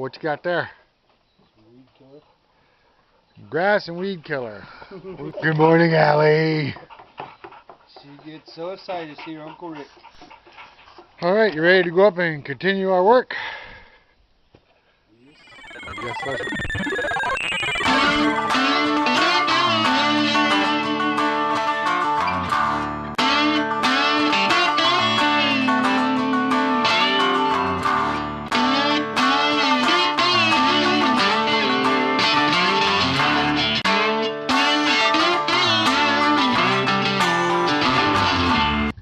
what you got there? Weed killer. Grass and weed killer. Good morning, Allie. She gets so excited to see her Uncle Rick. All right, you ready to go up and continue our work? Yes. I guess that's...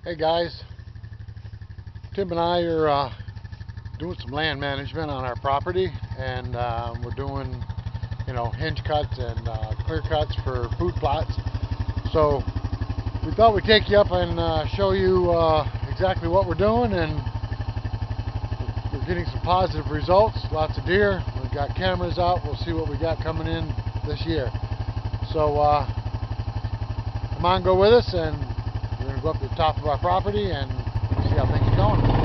Hey guys, Tim and I are doing some land management on our property, and we're doing, hinge cuts and clear cuts for food plots. So we thought we'd take you up and show you exactly what we're doing, and we're getting some positive results. Lots of deer. We've got cameras out. We'll see what we got coming in this year. So come on, go with us, and we're going to go up to the top of our property and see how things are going.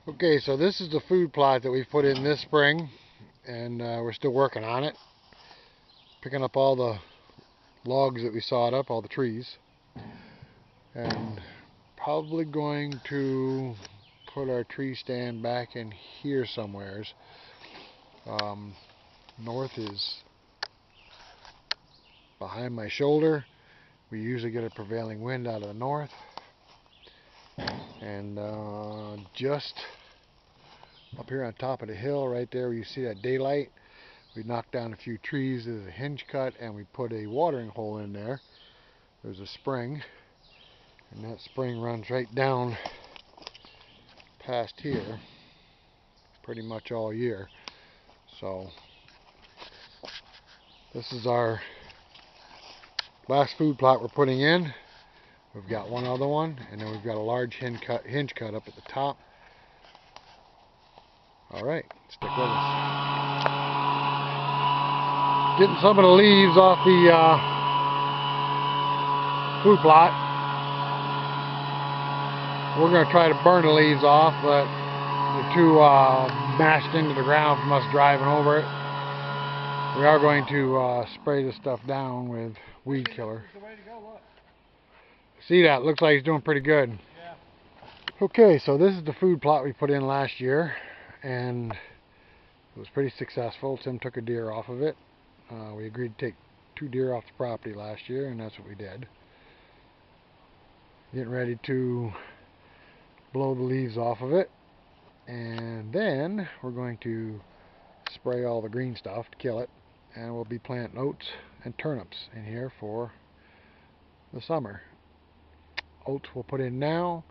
Okay, so this is the food plot that we put in this spring, and we're still working on it. Picking up all the logs that we sawed up, all the trees. And probably going to put our tree stand back in here somewheres. North is behind my shoulder. We usually get a prevailing wind out of the north. And just up here on top of the hill right there where you see that daylight, we knocked down a few trees. There's a hinge cut, and we put a watering hole in there. There's a spring, and that spring runs right down past here pretty much all year. So this is our last food plot we're putting in. We've got one other one, and then we've got a large hinge cut up at the top. Alright, stick with us. Getting some of the leaves off the food plot. We're going to try to burn the leaves off, but they're too mashed into the ground from us driving over it. We are going to spray this stuff down with weed killer. See that? Looks like he's doing pretty good. Yeah. Okay, so this is the food plot we put in last year, and it was pretty successful. Tim took a deer off of it. We agreed to take 2 deer off the property last year, and that's what we did. Getting ready to blow the leaves off of it, and then we're going to spray all the green stuff to kill it, and we'll be planting oats and turnips in here for the summer. Oats we'll put in now,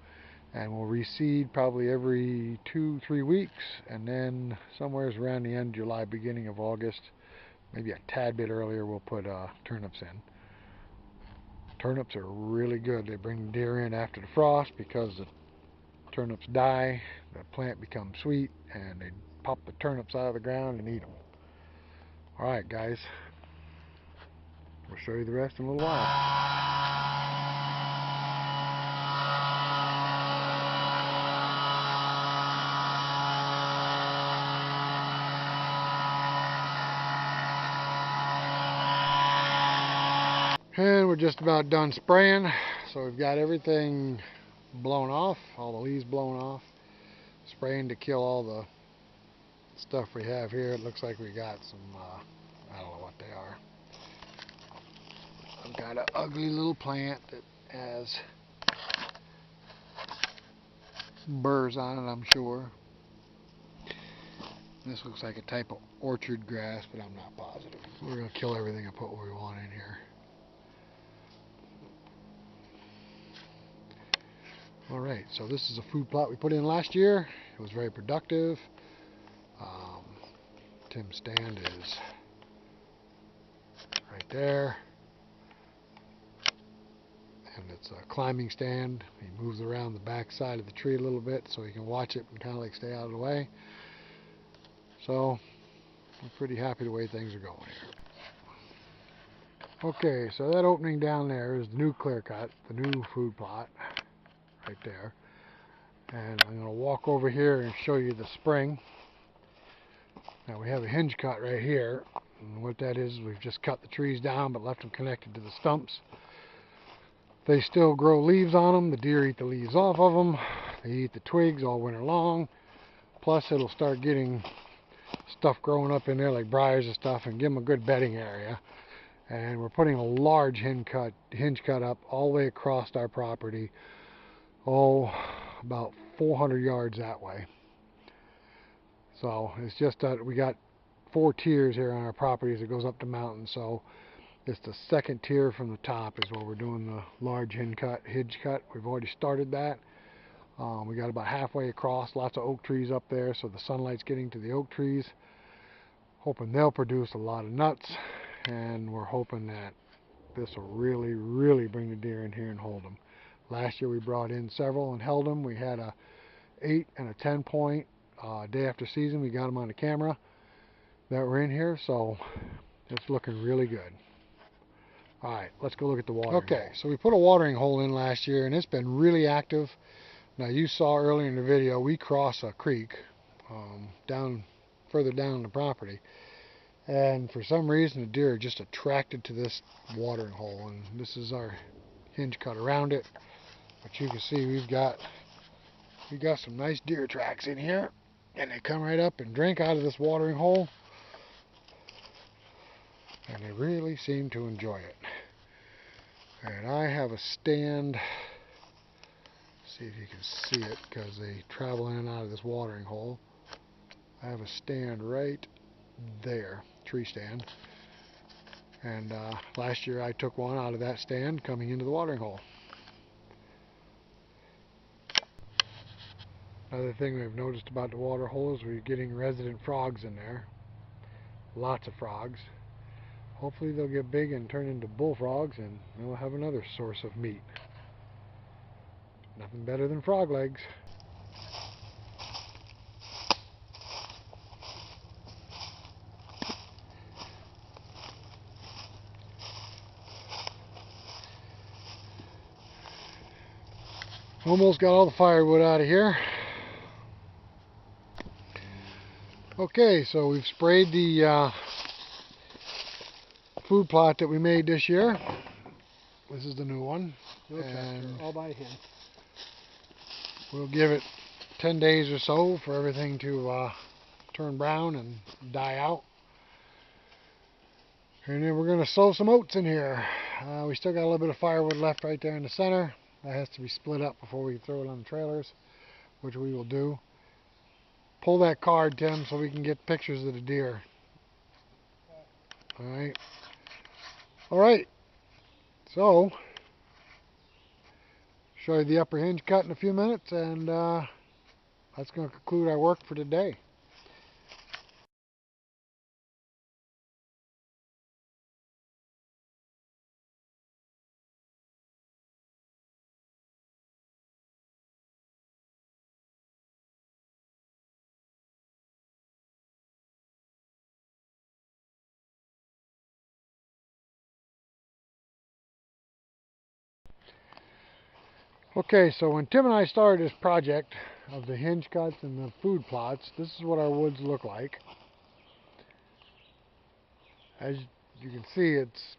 and we'll reseed probably every 2-3 weeks, and then somewhere around the end of July, beginning of August, maybe a tad bit earlier, we'll put turnips in. Turnips are really good. They bring deer in after the frost because the Turnips die, the plant becomes sweet, and they pop the turnips out of the ground and eat them. Alright guys, we'll show you the rest in a little while. And we're just about done spraying, so we've got everything blown off, all the leaves blown off, spraying to kill all the stuff we have here. It looks like we got some, I don't know what they are, some kind of ugly little plant that has burrs on it, I'm sure. This looks like a type of orchard grass, but I'm not positive. We're going to kill everything and put what we want in here. Alright, so this is a food plot we put in last year. It was very productive. Tim's stand is right there. And it's a climbing stand. He moves around the back side of the tree a little bit so he can watch it and kind of like stay out of the way. So, I'm pretty happy the way things are going here. Okay, so that opening down there is the new clear cut, the new food plot. Right there, and I'm going to walk over here and show you the spring. Now we have a hinge cut right here, and what that is we've just cut the trees down but left them connected to the stumps. They still grow leaves on them. The deer eat the leaves off of them. They eat the twigs all winter long. Plus it'll start getting stuff growing up in there like briars and stuff, and give them a good bedding area. And we're putting a large hinge cut up all the way across our property. Oh, about 400 yards that way. So it's just that we got 4 tiers here on our property as it goes up the mountain. So it's the second tier from the top is where we're doing the large hinge cut. We've already started that. We got about halfway across. Lots of oak trees up there, so the sunlight's getting to the oak trees. Hoping they'll produce a lot of nuts, and we're hoping that this will really bring the deer in here and hold them. Last year we brought in several and held them. We had a 8 and a 10 point day after season. We got them on the camera that were in here, so it's looking really good. Alright, let's go look at the watering hole. So we put a watering hole in last year, and it's been really active. Now you saw earlier in the video we cross a creek further down the property, and for some reason the deer are just attracted to this watering hole, and this is our hinge cut around it. But you can see we got some nice deer tracks in here, and they come right up and drink out of this watering hole, and they really seem to enjoy it. And I have a stand, see if you can see it because they travel in and out of this watering hole. I have a stand right there, tree stand, and last year I took one out of that stand coming into the watering hole. Another thing we've noticed about the water hole is we're getting resident frogs in there. Lots of frogs. Hopefully they'll get big and turn into bullfrogs, and we'll have another source of meat. Nothing better than frog legs. Almost got all the firewood out of here. Okay, so we've sprayed the food plot that we made this year. This is the new one. No tractor, all by hand. We'll give it 10 days or so for everything to turn brown and die out. And then we're going to sow some oats in here. We still got a little bit of firewood left right there in the center. That has to be split up before we throw it on the trailers, which we will do. Pull that card, Tim, so we can get pictures of the deer. Alright. Alright. So, show you the upper hinge cut in a few minutes, and that's going to conclude our work for today. Okay, so when Tim and I started this project of the hinge cuts and the food plots, this is what our woods look like. As you can see, it's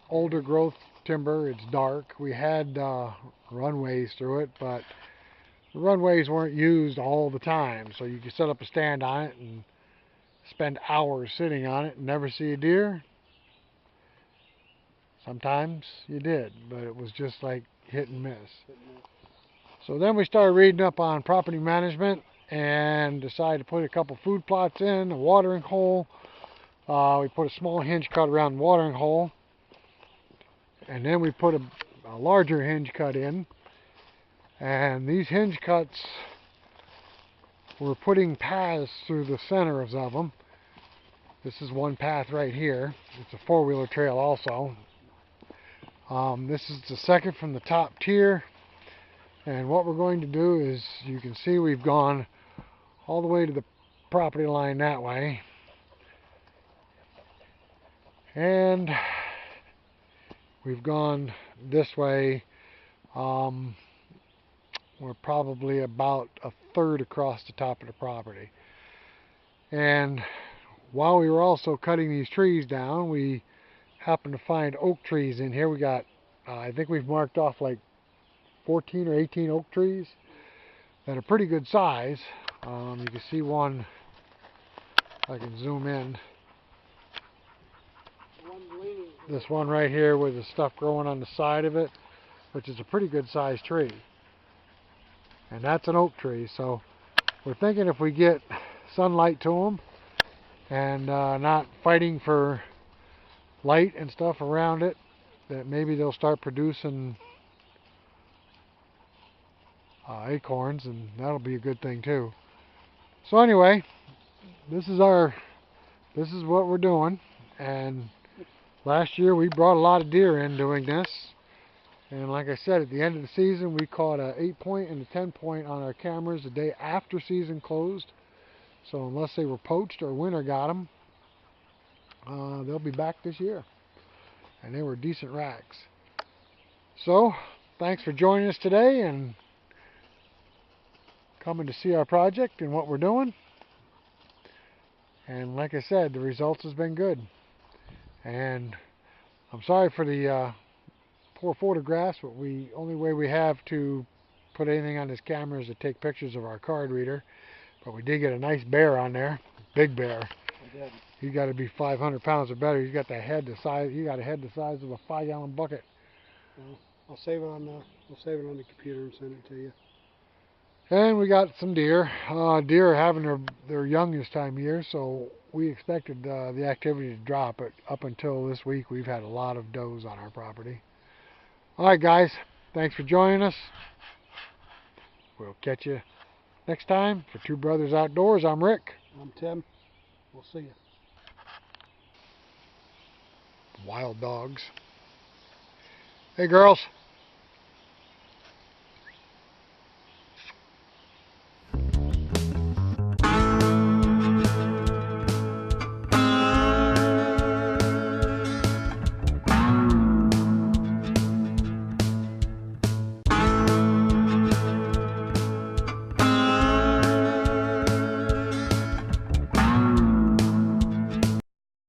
older growth timber. It's dark. We had runways through it, but the runways weren't used all the time, so you could set up a stand on it and spend hours sitting on it and never see a deer. Sometimes you did, but it was just like hit and miss. So then we started reading up on property management and decided to put a couple food plots in, a watering hole. We put a small hinge cut around the watering hole, and then we put a larger hinge cut in. And these hinge cuts, we're putting paths through the centers of them. This is one path right here. It's a four-wheeler trail also. This is the second from the top tier. And what we're going to do is, you can see we've gone all the way to the property line that way. And we've gone this way. We're probably about a third across the top of the property. And while we were also cutting these trees down, we happened to find oak trees in here. We got, I think we've marked off like 14 or 18 oak trees that are pretty good size. You can see one, I can zoom in. This one right here with the stuff growing on the side of it, which is a pretty good sized tree. And that's an oak tree, so we're thinking if we get sunlight to them and not fighting for light and stuff around it, that maybe they'll start producing acorns, and that'll be a good thing too. So anyway, this is what we're doing. And last year we brought a lot of deer in doing this. And like I said, at the end of the season, we caught an 8-point and a 10-point on our cameras the day after season closed. So unless they were poached or winter got them, they'll be back this year. And they were decent racks. So, thanks for joining us today and coming to see our project and what we're doing. And like I said, the results has been good. And I'm sorry for the poor photographs, but only way we have to put anything on this camera is to take pictures of our card reader. But we did get a nice bear on there, big bear. He's got to be 500 pounds or better. He's got the head the size. He got a head the size of a 5-gallon bucket. Well, I'll save it on the computer and send it to you. And we got some deer. Deer are having their young this time of year, so we expected the activity to drop. But up until this week, we've had a lot of does on our property. All right, guys. Thanks for joining us. We'll catch you next time for Two Brothers Outdoors. I'm Rick. I'm Tim. We'll see you. Wild dogs. Hey, girls.